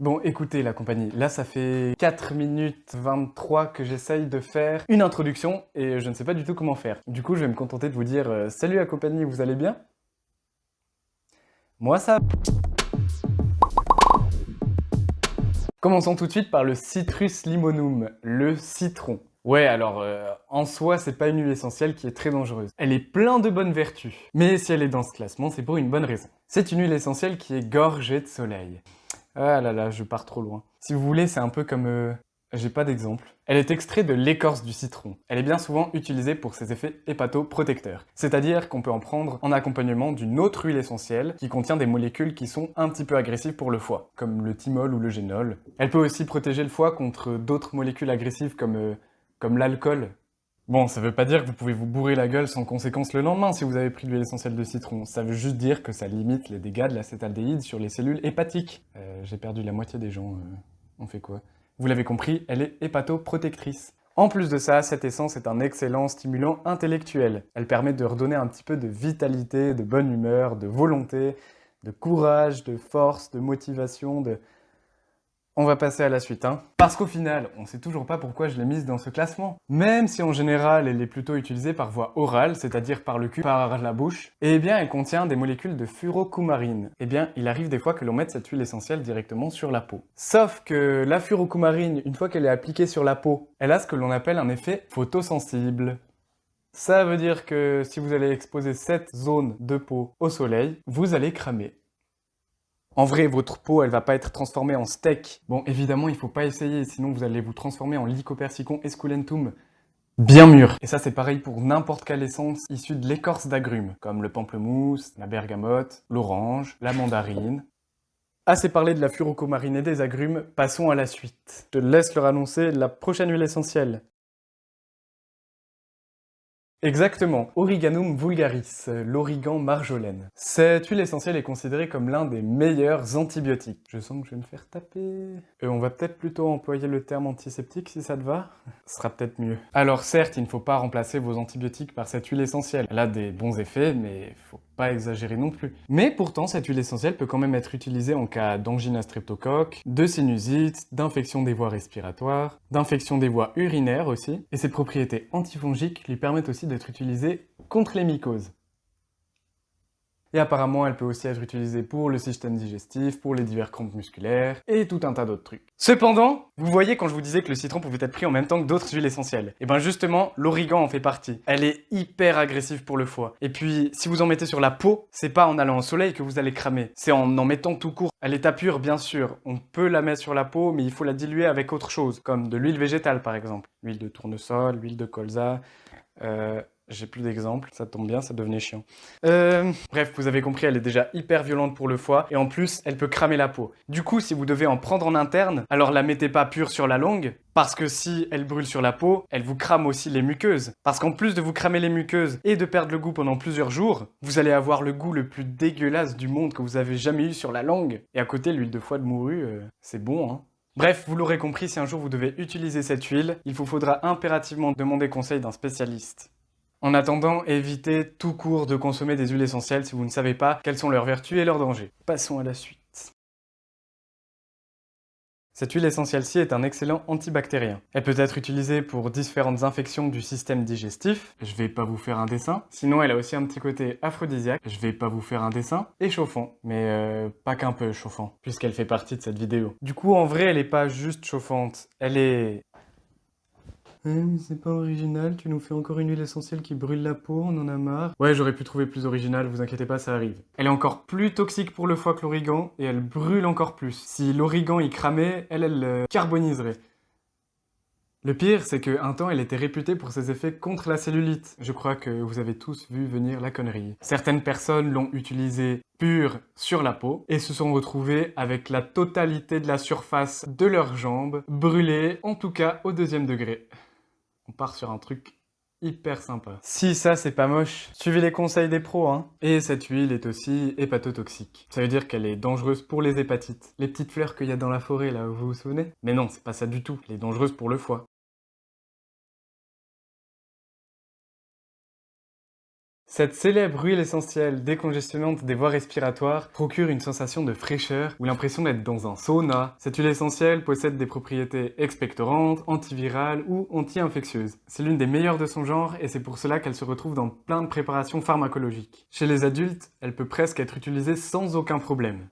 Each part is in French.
Bon, écoutez la compagnie, là ça fait 4 minutes 23 que j'essaye de faire une introduction et je ne sais pas du tout comment faire. Du coup, je vais me contenter de vous dire salut la compagnie, vous allez bien? Moi ça... Commençons tout de suite par le Citrus limonum, le citron. Ouais, alors, en soi, c'est pas une huile essentielle qui est très dangereuse. Elle est plein de bonnes vertus. Mais si elle est dans ce classement, c'est pour une bonne raison. C'est une huile essentielle qui est gorgée de soleil. Ah là là, je pars trop loin. Si vous voulez, c'est un peu comme... J'ai pas d'exemple. Elle est extraite de l'écorce du citron. Elle est bien souvent utilisée pour ses effets hépatoprotecteurs. C'est-à-dire qu'on peut en prendre en accompagnement d'une autre huile essentielle qui contient des molécules qui sont un petit peu agressives pour le foie, comme le thymol ou le génol. Elle peut aussi protéger le foie contre d'autres molécules agressives comme l'alcool. Bon, ça veut pas dire que vous pouvez vous bourrer la gueule sans conséquence le lendemain si vous avez pris de l'huile essentielle de citron. Ça veut juste dire que ça limite les dégâts de l'acétaldéhyde sur les cellules hépatiques. J'ai perdu la moitié des gens. On fait quoi? Vous l'avez compris, elle est hépatoprotectrice. En plus de ça, cette essence est un excellent stimulant intellectuel. Elle permet de redonner un petit peu de vitalité, de bonne humeur, de volonté, de courage, de force, de motivation, On va passer à la suite, hein. Parce qu'au final, on sait toujours pas pourquoi je l'ai mise dans ce classement. Même si en général, elle est plutôt utilisée par voie orale, c'est-à-dire par le cul, par la bouche, eh bien, elle contient des molécules de furocoumarine. Eh bien, il arrive des fois que l'on mette cette huile essentielle directement sur la peau. Sauf que la furocoumarine, une fois qu'elle est appliquée sur la peau, elle a ce que l'on appelle un effet photosensible. Ça veut dire que si vous allez exposer cette zone de peau au soleil, vous allez cramer. En vrai, votre peau, elle va pas être transformée en steak. Bon, évidemment, il faut pas essayer, sinon vous allez vous transformer en Lycopersicum esculentum bien mûr. Et ça, c'est pareil pour n'importe quelle essence issue de l'écorce d'agrumes, comme le pamplemousse, la bergamote, l'orange, la mandarine. Assez parlé de la furocomarine et des agrumes, passons à la suite. Je te laisse leur annoncer la prochaine huile essentielle. Exactement, Origanum vulgaris, l'origan marjolaine. Cette huile essentielle est considérée comme l'un des meilleurs antibiotiques. Je sens que je vais me faire taper. On va peut-être plutôt employer le terme antiseptique si ça te va. Ce sera peut-être mieux. Alors certes, il ne faut pas remplacer vos antibiotiques par cette huile essentielle. Elle a des bons effets, mais faut pas exagérer non plus. Mais pourtant, cette huile essentielle peut quand même être utilisée en cas d'angine à streptocoque, de sinusite, d'infection des voies respiratoires, d'infection des voies urinaires aussi, et ses propriétés antifongiques lui permettent aussi d'être utilisée contre les mycoses. Et apparemment, elle peut aussi être utilisée pour le système digestif, pour les divers crampes musculaires, et tout un tas d'autres trucs. Cependant, vous voyez quand je vous disais que le citron pouvait être pris en même temps que d'autres huiles essentielles. Et ben justement, l'origan en fait partie. Elle est hyper agressive pour le foie. Et puis, si vous en mettez sur la peau, c'est pas en allant au soleil que vous allez cramer. C'est en mettant tout court. À l'état pur, bien sûr. On peut la mettre sur la peau, mais il faut la diluer avec autre chose, comme de l'huile végétale par exemple. L'huile de tournesol, l'huile de colza... J'ai plus d'exemples, ça tombe bien, ça devenait chiant. Bref, vous avez compris, elle est déjà hyper violente pour le foie, et en plus, elle peut cramer la peau. Du coup, si vous devez en prendre en interne, alors la mettez pas pure sur la langue, parce que si elle brûle sur la peau, elle vous crame aussi les muqueuses. Parce qu'en plus de vous cramer les muqueuses et de perdre le goût pendant plusieurs jours, vous allez avoir le goût le plus dégueulasse du monde que vous avez jamais eu sur la langue. Et à côté, l'huile de foie de morue, c'est bon, hein. Bref, vous l'aurez compris, si un jour vous devez utiliser cette huile, il vous faudra impérativement demander conseil d'un spécialiste. En attendant, évitez tout court de consommer des huiles essentielles si vous ne savez pas quelles sont leurs vertus et leurs dangers. Passons à la suite. Cette huile essentielle-ci est un excellent antibactérien. Elle peut être utilisée pour différentes infections du système digestif. Je vais pas vous faire un dessin. Sinon, elle a aussi un petit côté aphrodisiaque. Je vais pas vous faire un dessin. Et chauffant. Mais pas qu'un peu chauffant, puisqu'elle fait partie de cette vidéo. Du coup, en vrai, elle est pas juste chauffante. Elle est... c'est pas original, tu nous fais encore une huile essentielle qui brûle la peau, on en a marre. Ouais, j'aurais pu trouver plus original, vous inquiétez pas, ça arrive. Elle est encore plus toxique pour le foie que l'origan, et elle brûle encore plus. Si l'origan y cramait, elle carboniserait. Le pire, c'est qu'un temps, elle était réputée pour ses effets contre la cellulite. Je crois que vous avez tous vu venir la connerie. Certaines personnes l'ont utilisée pure sur la peau et se sont retrouvées avec la totalité de la surface de leurs jambes brûlée, en tout cas au 2e degré. On part sur un truc hyper sympa. Si ça c'est pas moche, suivez les conseils des pros, hein. Et cette huile est aussi hépatotoxique. Ça veut dire qu'elle est dangereuse pour les hépatites. Les petites fleurs qu'il y a dans la forêt là, vous vous souvenez? Mais non, c'est pas ça du tout. Elle est dangereuse pour le foie. Cette célèbre huile essentielle décongestionnante des voies respiratoires procure une sensation de fraîcheur ou l'impression d'être dans un sauna. Cette huile essentielle possède des propriétés expectorantes, antivirales ou anti-infectieuses. C'est l'une des meilleures de son genre et c'est pour cela qu'elle se retrouve dans plein de préparations pharmacologiques. Chez les adultes, elle peut presque être utilisée sans aucun problème.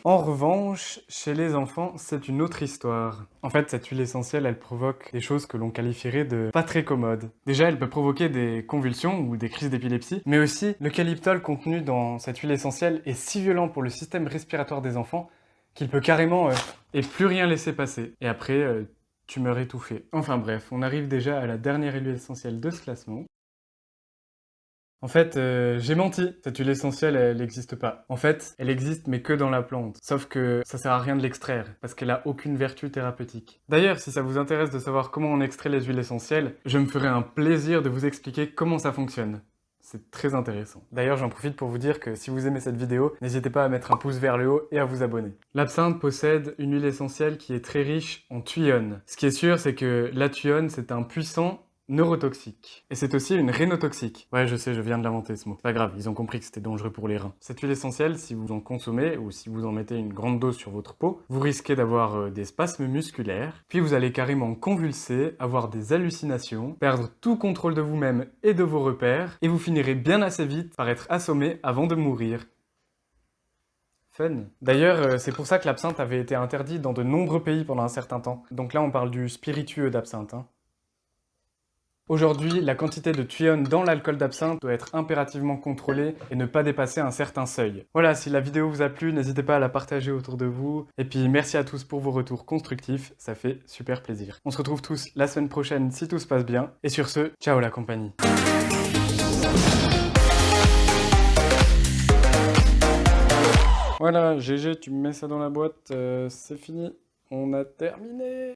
En revanche, chez les enfants, c'est une autre histoire. En fait, cette huile essentielle, elle provoque des choses que l'on qualifierait de pas très commodes. Déjà, elle peut provoquer des convulsions ou des crises d'épilepsie, mais aussi, le calyptol contenu dans cette huile essentielle est si violent pour le système respiratoire des enfants qu'il peut carrément et plus rien laisser passer. Et après, tu meurs étouffé. Enfin bref, on arrive déjà à la dernière huile essentielle de ce classement. En fait, j'ai menti. Cette huile essentielle, elle n'existe pas. En fait, elle existe mais que dans la plante. Sauf que ça sert à rien de l'extraire, parce qu'elle a aucune vertu thérapeutique. D'ailleurs, si ça vous intéresse de savoir comment on extrait les huiles essentielles, je me ferai un plaisir de vous expliquer comment ça fonctionne. C'est très intéressant. D'ailleurs, j'en profite pour vous dire que si vous aimez cette vidéo, n'hésitez pas à mettre un pouce vers le haut et à vous abonner. L'absinthe possède une huile essentielle qui est très riche en thuyone. Ce qui est sûr, c'est que la thuyone, c'est un puissant neurotoxique. Et c'est aussi une rhénotoxique. Ouais, je sais, je viens de l'inventer ce mot. Pas grave, ils ont compris que c'était dangereux pour les reins. Cette huile essentielle, si vous en consommez ou si vous en mettez une grande dose sur votre peau, vous risquez d'avoir des spasmes musculaires, puis vous allez carrément convulser, avoir des hallucinations, perdre tout contrôle de vous-même et de vos repères, et vous finirez bien assez vite par être assommé avant de mourir. Fun. D'ailleurs, c'est pour ça que l'absinthe avait été interdit dans de nombreux pays pendant un certain temps. Donc là, on parle du spiritueux d'absinthe, hein. Aujourd'hui, la quantité de thuyone dans l'alcool d'absinthe doit être impérativement contrôlée et ne pas dépasser un certain seuil. Voilà, si la vidéo vous a plu, n'hésitez pas à la partager autour de vous. Et puis merci à tous pour vos retours constructifs, ça fait super plaisir. On se retrouve tous la semaine prochaine si tout se passe bien. Et sur ce, ciao la compagnie. Voilà, GG, tu me mets ça dans la boîte, c'est fini. On a terminé.